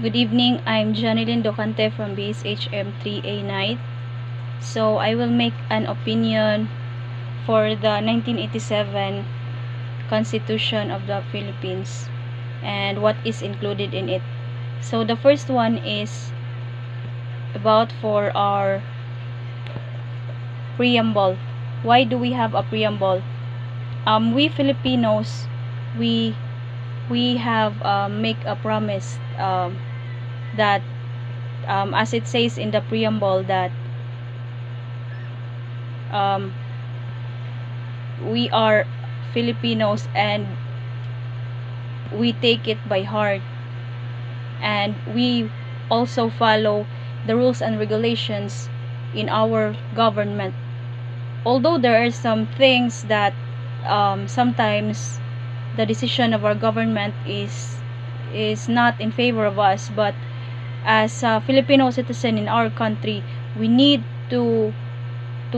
Good evening, I'm Janilyn Docante from BSHM 3A Night. So I will make an opinion for the 1987 Constitution of the Philippines and what is included in it. So the first one is about for our preamble. Why do we have a preamble? We Filipinos, we have make a promise that as it says in the preamble that we are Filipinos and we take it by heart, and we also follow the rules and regulations in our government. Although there are some things that sometimes the decision of our government is not in favor of us, but as a Filipino citizen in our country, we need to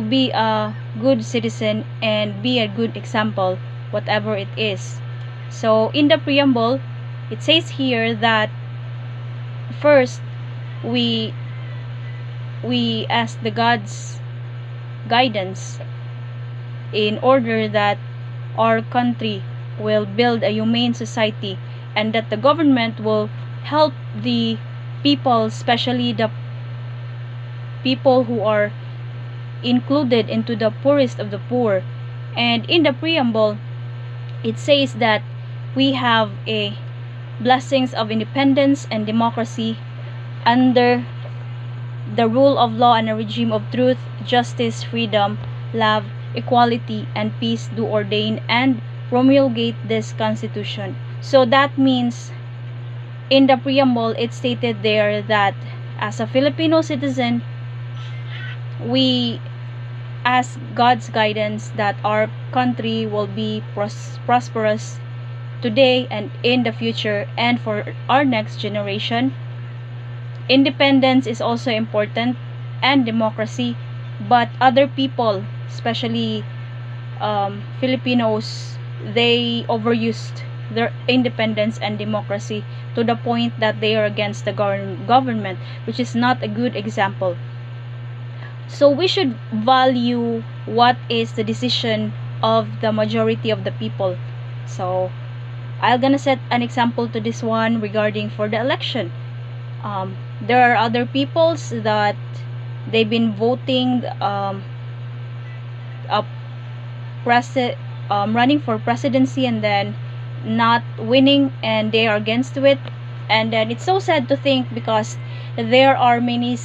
be a good citizen and be a good example, whatever it is. So in the preamble, it says here that first we ask the God's guidance in order that our country will build a humane society, and that the government will help the people, especially the people who are included into the poorest of the poor. And in the preamble, it says that we have a blessings of independence and democracy under the rule of law and a regime of truth, justice, freedom, love, equality, and peace do ordain and promulgate this constitution. So that means in the preamble it stated there that as a Filipino citizen, we ask God's guidance that our country will be prosperous today and in the future and for our next generation. Independence is also important, and democracy, but other people, especially Filipinos, they overused their independence and democracy to the point that they are against the government, which is not a good example. So we should value what is the decision of the majority of the people. So I'm gonna set an example to this one regarding for the election. There are other peoples that they've been voting running for presidency and then not winning, and they are against it. And then it's so sad to think, because there are many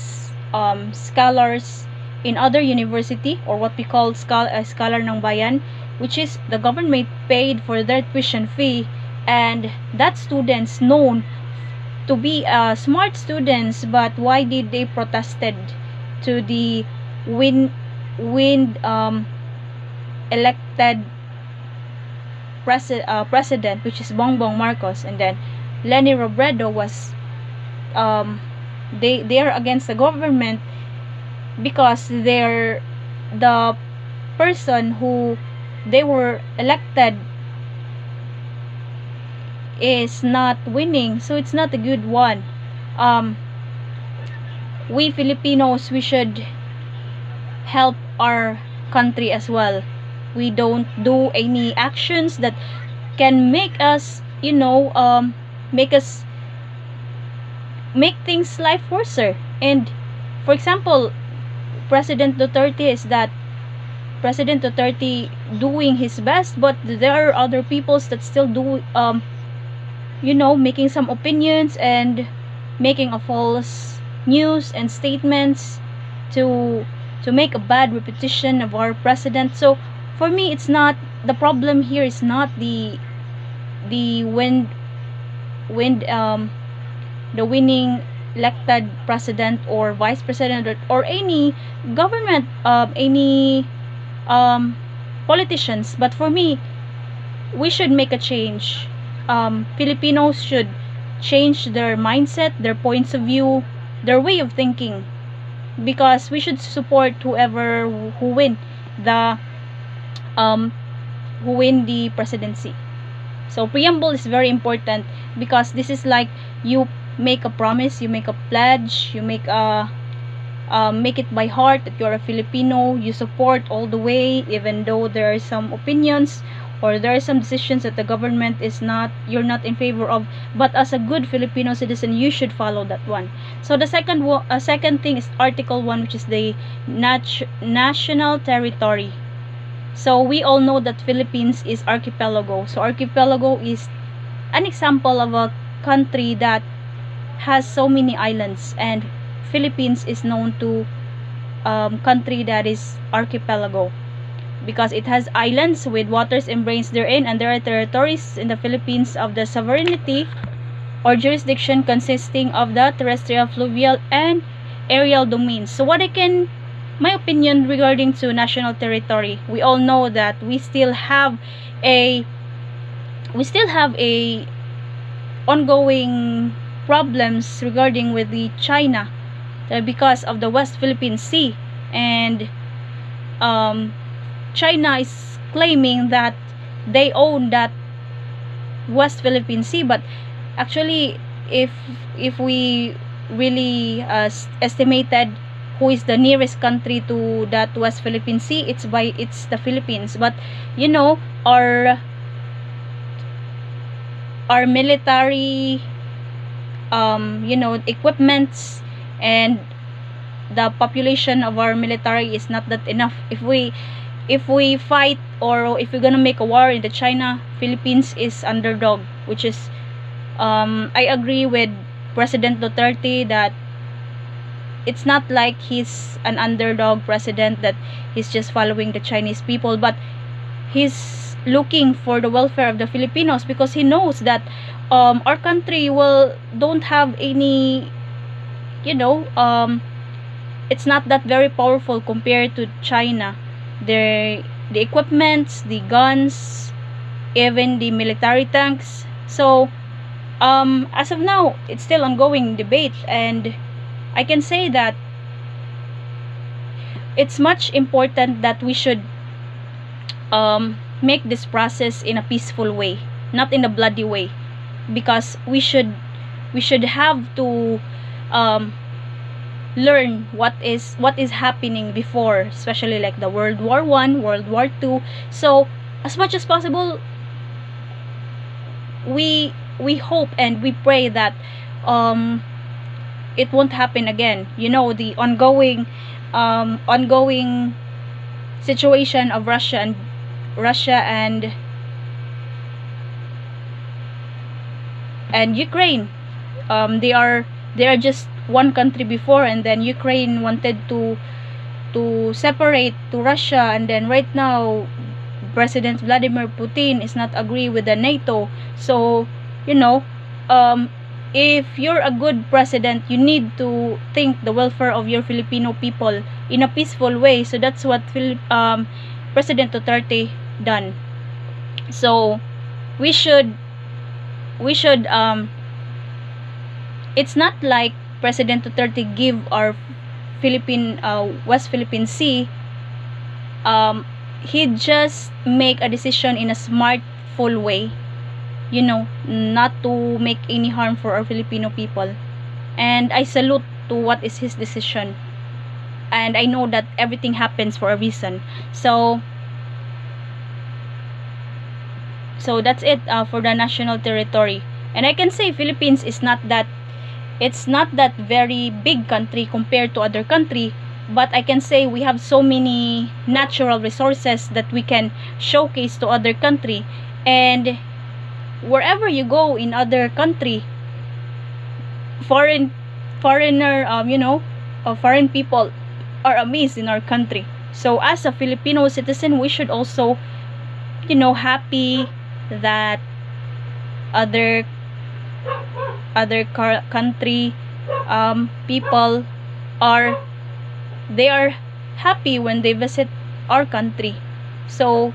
scholars in other university, or what we call scholar ng bayan, which is the government paid for their tuition fee, and that students known to be smart students, but why did they protested to the elected president, which is Bongbong Marcos, and then Leni Robredo was they are against the government because they're the person who they were elected is not winning, so it's not a good one. We Filipinos, we should help our country as well. We don't do any actions that can make us, make things life worser. And for example, President Duterte doing his best, but there are other peoples that still do making some opinions and making a false news and statements to make a bad reputation of our president. So for me, it's not the problem here is not the wind the winning elected president or vice president, or any government, any politicians. But for me, we should make a change. Filipinos should change their mindset, their points of view, their way of thinking, because we should support whoever who win the presidency. So preamble is very important, because this is like you make a promise, you make a pledge, you make it by heart that you're a Filipino, you support all the way, even though there are some opinions or there are some decisions that the government is not, you're not in favor of, but as a good Filipino citizen, you should follow that one. So the second thing is Article 1, which is the national territory. So we all know that Philippines is archipelago. So archipelago is an example of a country that has so many islands, and Philippines is known to country that is archipelago because it has islands with waters embraced therein, and there are territories in the Philippines of the sovereignty or jurisdiction consisting of the terrestrial, fluvial, and aerial domains. So my opinion regarding to national territory, we all know that we still have a ongoing problems regarding with the China because of the West Philippine Sea, and China is claiming that they own that West Philippine Sea, but actually if we really estimated who is the nearest country to that West Philippine Sea, it's the Philippines. But you know, our military equipments and the population of our military is not that enough. If we fight, or if we're gonna make a war in the China, Philippines is underdog, which is I agree with President Duterte that it's not like he's an underdog president, that he's just following the Chinese people, but he's looking for the welfare of the Filipinos, because he knows that our country don't have any, it's not that very powerful compared to China. The equipments, the guns, even the military tanks. So as of now, it's still ongoing debate, and I can say that it's much important that we should make this process in a peaceful way, not in a bloody way, because we should have to learn what is happening before, especially like the World War I, World War II. So as much as possible, we hope and we pray that it won't happen again. The ongoing situation of Russia and Ukraine. They are just one country before, and then Ukraine wanted to separate to Russia, and then right now President Vladimir Putin is not agree with the NATO. So if you're a good president, you need to think the welfare of your Filipino people in a peaceful way. So that's what President Duterte done. So we should it's not like President Duterte give our West Philippine Sea. He just make a decision in a smartful way, not to make any harm for our Filipino people. And I salute to what is his decision, and I know that everything happens for a reason. So that's it for the national territory. And I can say Philippines is not that very big country compared to other country, but I can say we have so many natural resources that we can showcase to other country. And wherever you go in other country, foreign people are amazed in our country. So as a Filipino citizen, we should also happy that other country people are happy when they visit our country. So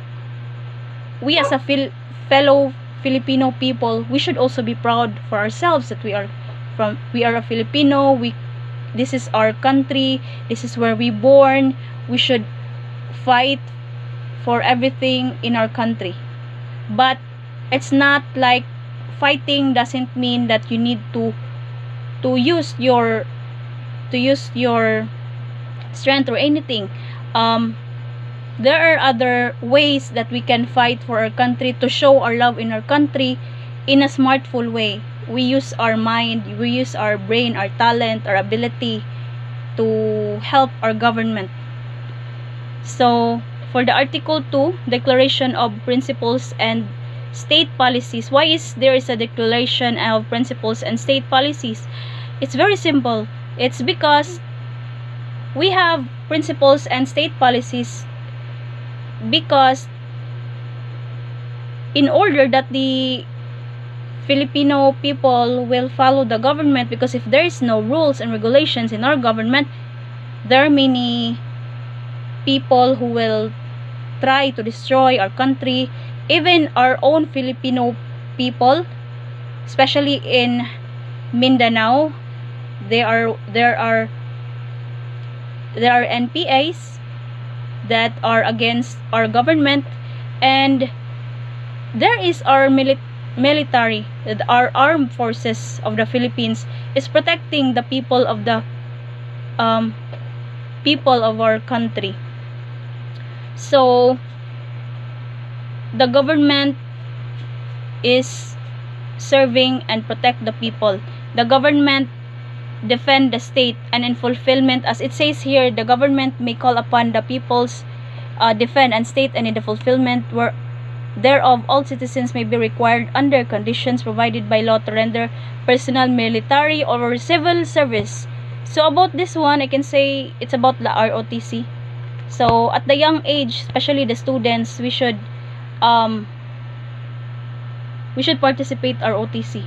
we as a fellow Filipino people, we should also be proud for ourselves that we are a Filipino. This is our country, this is where we born. We should fight for everything in our country. But it's not like fighting doesn't mean that you need to to use your strength or anything. There are other ways that we can fight for our country, to show our love in our country in a smartful way. We use our mind, we use our brain, our talent, our ability to help our government. So for the Article 2 Declaration of Principles and State Policies, why is there is a declaration of principles and state policies? It's very simple. It's because we have principles and state policies because in order that the Filipino people will follow the government, because if there is no rules and regulations in our government, there are many people who will try to destroy our country, even our own Filipino people, especially in Mindanao. There are NPAs that are against our government, and there is our military, our armed forces of the Philippines is protecting the people of the people of our country. So the government is serving and protect the people. The government defend the state, and in fulfillment, as it says here, the government may call upon the people's defend and state, and in the fulfillment thereof all citizens may be required under conditions provided by law to render personal, military, or civil service. So about this one, I can say it's about the ROTC. So at the young age, especially the students, we should participate ROTC.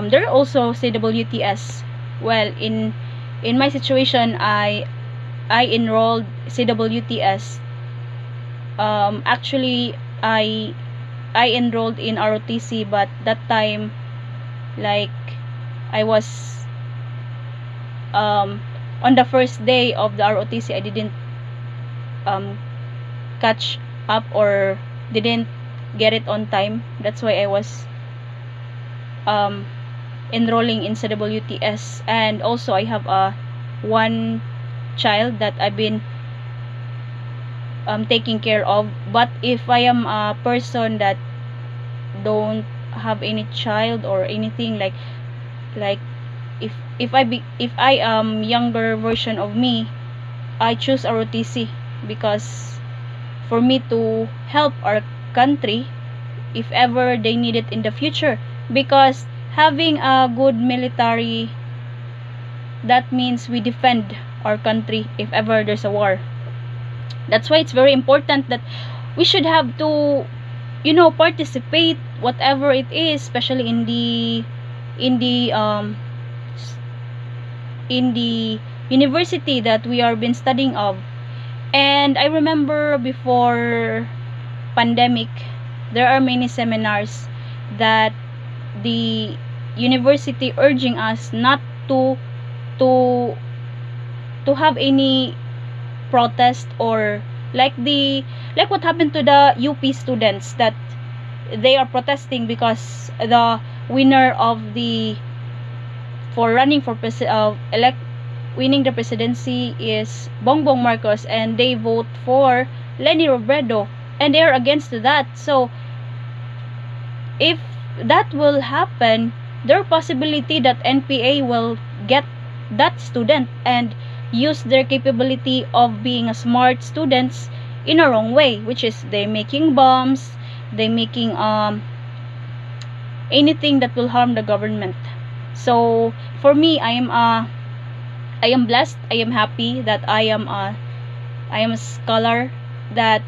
There are also CWTS. Well, in my situation, I enrolled CWTS. Actually, I enrolled in ROTC, but that time, like, I was on the first day of the ROTC, I didn't catch up or didn't get it on time. That's why I was enrolling in CWTS. And also I have one child that I've been taking care of. But if I am a person that don't have any child or anything, like if I am younger version of me, I choose ROTC because for me to help our country if ever they need it in the future. Because having a good military, that means we defend our country if ever there's a war. That's why it's very important that we should have to, participate whatever it is, especially in the university that we are been studying of. And I remember before pandemic, there are many seminars that the university urging us not to have any protest, or like what happened to the UP students, that they are protesting because the winner of for running for winning the presidency is Bongbong Marcos, and they vote for Leni Robredo, and they are against that. So if that will happen, there possibility that NPA will get that student and use their capability of being a smart students in a wrong way, which is they making bombs, they making anything that will harm the government. So for me, I am blessed, I am happy that I am a scholar, that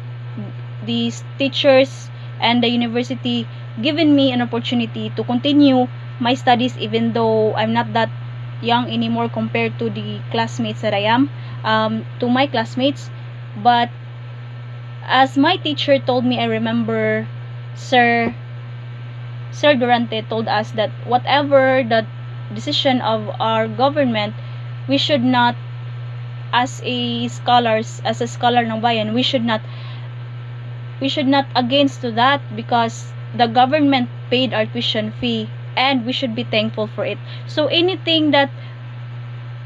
these teachers and the university given me an opportunity to continue my studies, even though I'm not that young anymore compared to the classmates that I am, to my classmates. But as my teacher told me, I remember Sir Durante told us that whatever the decision of our government, we should not, as a scholar ng bayan, we should not against to that, because the government paid our tuition fee and we should be thankful for it. So anything that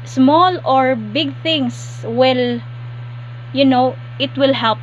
small or big things will, it will help